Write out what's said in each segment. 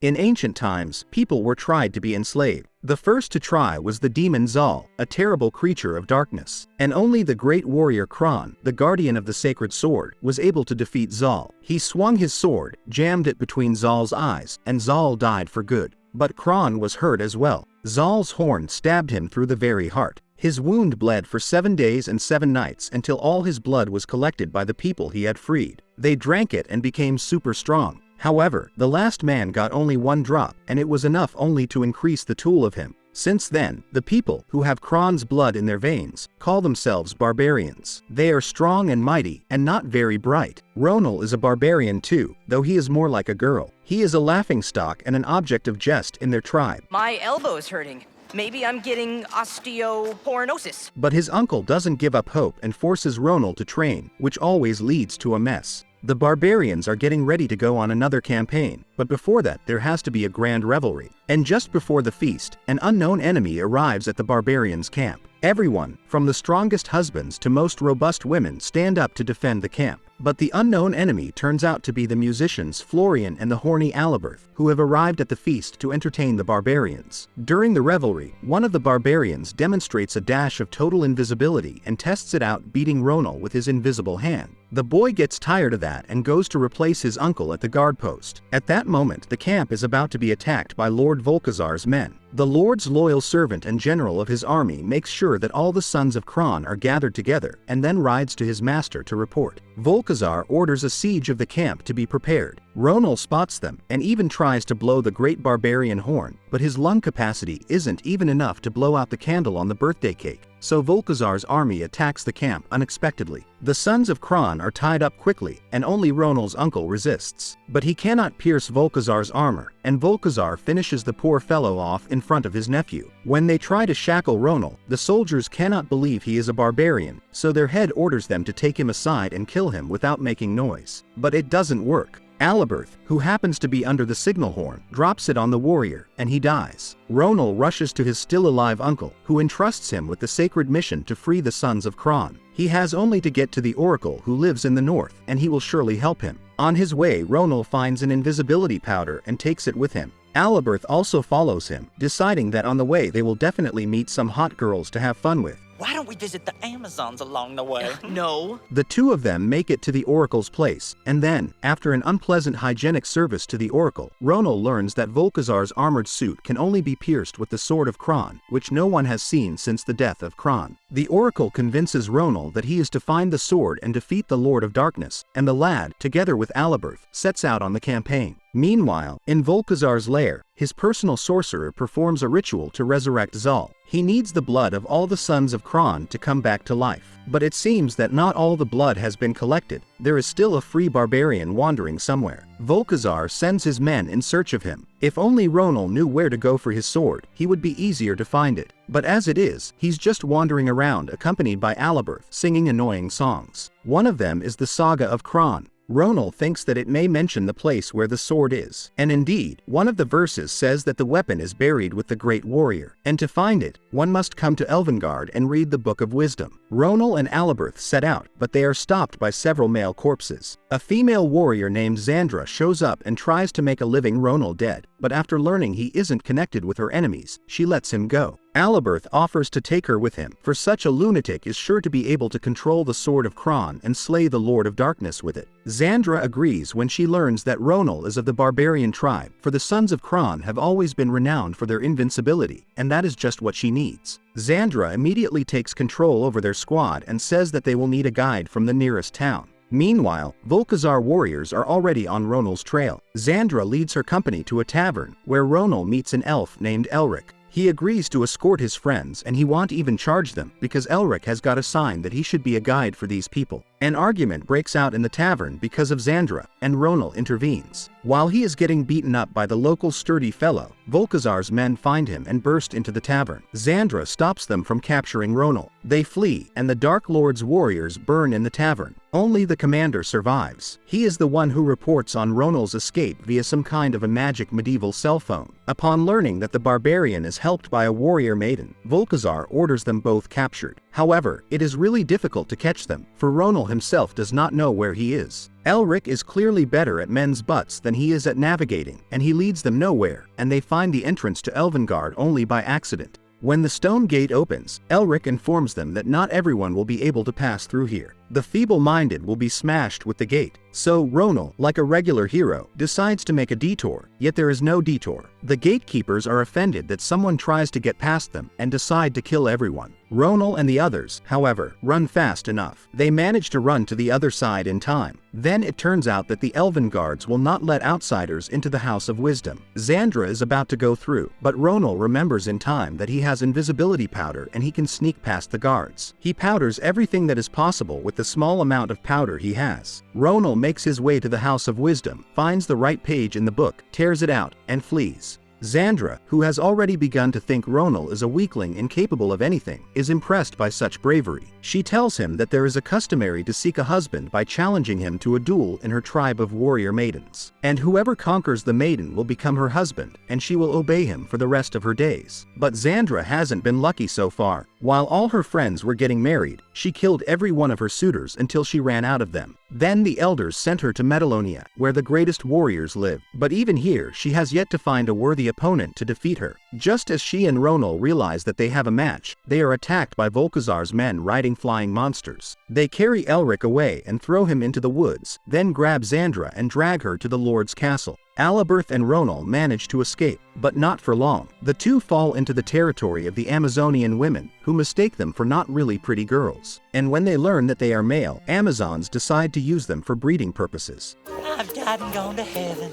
In ancient times, people were tried to be enslaved. The first to try was the demon Zaal, a terrible creature of darkness. And only the great warrior Kron, the guardian of the sacred sword, was able to defeat Zaal. He swung his sword, jammed it between Zaal's eyes, and Zaal died for good. But Kron was hurt as well. Zaal's horn stabbed him through the very heart. His wound bled for 7 days and 7 nights until all his blood was collected by the people he had freed. They drank it and became super strong. However, the last man got only 1 drop, and it was enough only to increase the toll of him. Since then, the people, who have Kron's blood in their veins, call themselves barbarians. They are strong and mighty, and not very bright. Ronal is a barbarian too, though he is more like a girl. He is a laughingstock and an object of jest in their tribe. My elbow's hurting. Maybe I'm getting osteoporosis. But his uncle doesn't give up hope and forces Ronal to train, which always leads to a mess. The barbarians are getting ready to go on another campaign, but before that there has to be a grand revelry. And just before the feast, an unknown enemy arrives at the barbarians' camp. Everyone, from the strongest husbands to most robust women, stand up to defend the camp. But the unknown enemy turns out to be the musicians Florian and the horny Aliberth, who have arrived at the feast to entertain the barbarians. During the revelry, one of the barbarians demonstrates a dash of total invisibility and tests it out, beating Ronal with his invisible hand. The boy gets tired of that and goes to replace his uncle at the guard post. At that moment, the camp is about to be attacked by Lord Volkazar's men. The Lord's loyal servant and general of his army makes sure that all the sons of Kron are gathered together and then rides to his master to report. Volkazar orders a siege of the camp to be prepared. Ronal spots them and even tries to blow the great barbarian horn, but his lung capacity isn't even enough to blow out the candle on the birthday cake. So Volkazar's army attacks the camp unexpectedly. The sons of Kron are tied up quickly, and only Ronal's uncle resists. But he cannot pierce Volkazar's armor, and Volkazar finishes the poor fellow off in front of his nephew. When they try to shackle Ronal, the soldiers cannot believe he is a barbarian, so their head orders them to take him aside and kill him without making noise. But it doesn't work. Aliberth, who happens to be under the signal horn, drops it on the warrior, and he dies. Ronal rushes to his still-alive uncle, who entrusts him with the sacred mission to free the sons of Kron. He has only to get to the oracle who lives in the north, and he will surely help him. On his way, Ronal finds an invisibility powder and takes it with him. Aliberth also follows him, deciding that on the way they will definitely meet some hot girls to have fun with. Why don't we visit the Amazons along the way? No. The two of them make it to the oracle's place, and then, after an unpleasant hygienic service to the oracle, Ronal learns that Volkazar's armored suit can only be pierced with the sword of Kron, which no one has seen since the death of Kron. The oracle convinces Ronal that he is to find the sword and defeat the Lord of Darkness, and the lad, together with Aliberth, sets out on the campaign. Meanwhile, in Volkazar's lair, his personal sorcerer performs a ritual to resurrect Zaal. He needs the blood of all the sons of Kron to come back to life. But it seems that not all the blood has been collected. There is still a free barbarian wandering somewhere. Volkazar sends his men in search of him. If only Ronal knew where to go for his sword, he would be easier to find it. But as it is, he's just wandering around accompanied by Aliberth, singing annoying songs. One of them is the Saga of Kron. Ronal thinks that it may mention the place where the sword is. And indeed, one of the verses says that the weapon is buried with the great warrior. And to find it, one must come to Elvengard and read the Book of Wisdom. Ronal and Aliberth set out, but they are stopped by several male corpses. A female warrior named Xandra shows up and tries to make a living Ronal dead, but after learning he isn't connected with her enemies, she lets him go. Aliberth offers to take her with him, for such a lunatic is sure to be able to control the sword of Kron and slay the Lord of Darkness with it. Xandra agrees when she learns that Ronal is of the barbarian tribe, for the sons of Kron have always been renowned for their invincibility, and that is just what she needs. Xandra immediately takes control over their squad and says that they will need a guide from the nearest town. Meanwhile, Volkazar warriors are already on Ronal's trail. Xandra leads her company to a tavern, where Ronal meets an elf named Elric. He agrees to escort his friends, and he won't even charge them, because Elric has got a sign that he should be a guide for these people. An argument breaks out in the tavern because of Xandra, and Ronal intervenes. While he is getting beaten up by the local sturdy fellow, Volkazar's men find him and burst into the tavern. Xandra stops them from capturing Ronal. They flee, and the Dark Lord's warriors burn in the tavern. Only the commander survives. He is the one who reports on Ronal's escape via some kind of a magic medieval cell phone. Upon learning that the barbarian is helped by a warrior maiden, Volkazar orders them both captured. However, it is really difficult to catch them, for Ronal himself does not know where he is. Elric is clearly better at men's butts than he is at navigating, and he leads them nowhere, and they find the entrance to Elvengard only by accident. When the stone gate opens, Elric informs them that not everyone will be able to pass through here. The feeble-minded will be smashed with the gate. So Ronal, like a regular hero, decides to make a detour, yet there is no detour. The gatekeepers are offended that someone tries to get past them and decide to kill everyone. Ronal and the others, however, run fast enough. They manage to run to the other side in time. Then it turns out that the Elven guards will not let outsiders into the House of Wisdom. Xandra is about to go through, but Ronal remembers in time that he has invisibility powder and he can sneak past the guards. He powders everything that is possible with the small amount of powder he has. Ronal makes his way to the House of Wisdom, finds the right page in the book, tears it out, and flees. Xandra, who has already begun to think Ronal is a weakling incapable of anything, is impressed by such bravery. She tells him that there is a customary to seek a husband by challenging him to a duel in her tribe of warrior maidens. And whoever conquers the maiden will become her husband, and she will obey him for the rest of her days. But Xandra hasn't been lucky so far. While all her friends were getting married, she killed every one of her suitors until she ran out of them. Then the elders sent her to Metalonia, where the greatest warriors live. But even here, she has yet to find a worthy opponent to defeat her. Just as she and Ronal realize that they have a match, they are attacked by Volkazar's men riding flying monsters. They carry Elric away and throw him into the woods, then grab Xandra and drag her to the Lord's castle. Aliberth and Ronal manage to escape, but not for long. The two fall into the territory of the Amazonian women, who mistake them for not really pretty girls. And when they learn that they are male, Amazons decide to use them for breeding purposes. I've died and gone to heaven.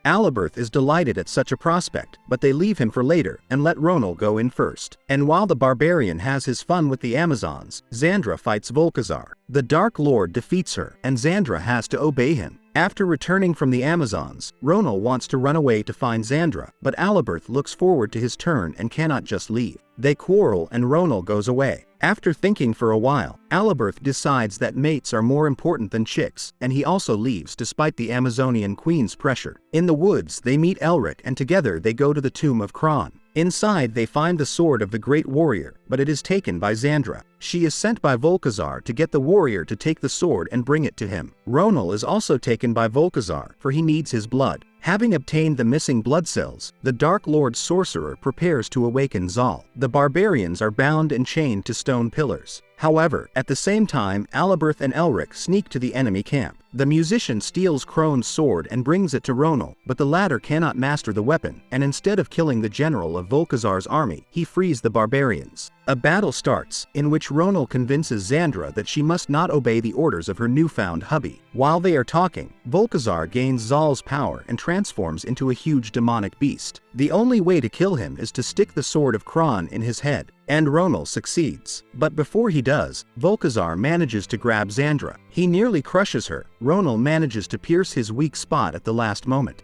Aliberth is delighted at such a prospect, but they leave him for later and let Ronal go in first. And while the barbarian has his fun with the Amazons, Xandra fights Volkazar. The Dark Lord defeats her, and Xandra has to obey him. After returning from the Amazons, Ronal wants to run away to find Xandra, but Aliberth looks forward to his turn and cannot just leave. They quarrel and Ronal goes away. After thinking for a while, Aliberth decides that mates are more important than chicks, and he also leaves despite the Amazonian queen's pressure. In the woods, they meet Elric and together they go to the tomb of Kron. Inside they find the sword of the great warrior, but it is taken by Xandra. She is sent by Volkazar to get the warrior to take the sword and bring it to him. Ronal is also taken by Volkazar, for he needs his blood. Having obtained the missing blood cells, the Dark Lord's sorcerer prepares to awaken Zaal. The barbarians are bound and chained to stone pillars. However, at the same time, Aliberth and Elric sneak to the enemy camp. The musician steals Kron's sword and brings it to Ronal, but the latter cannot master the weapon, and instead of killing the general of Volkazar's army, he frees the barbarians. A battle starts, in which Ronal convinces Xandra that she must not obey the orders of her newfound hubby. While they are talking, Volkazar gains Zaal's power and transforms into a huge demonic beast. The only way to kill him is to stick the sword of Kron in his head, and Ronal succeeds. But before he does, Volkazar manages to grab Xandra. He nearly crushes her. Ronal manages to pierce his weak spot at the last moment.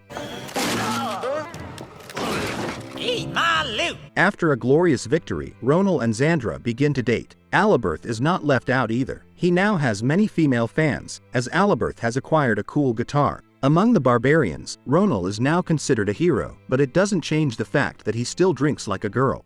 Eat my loot! After a glorious victory, Ronal and Xandra begin to date. Aliberth is not left out either. He now has many female fans, as Aliberth has acquired a cool guitar. Among the barbarians, Ronal is now considered a hero, but it doesn't change the fact that he still drinks like a girl.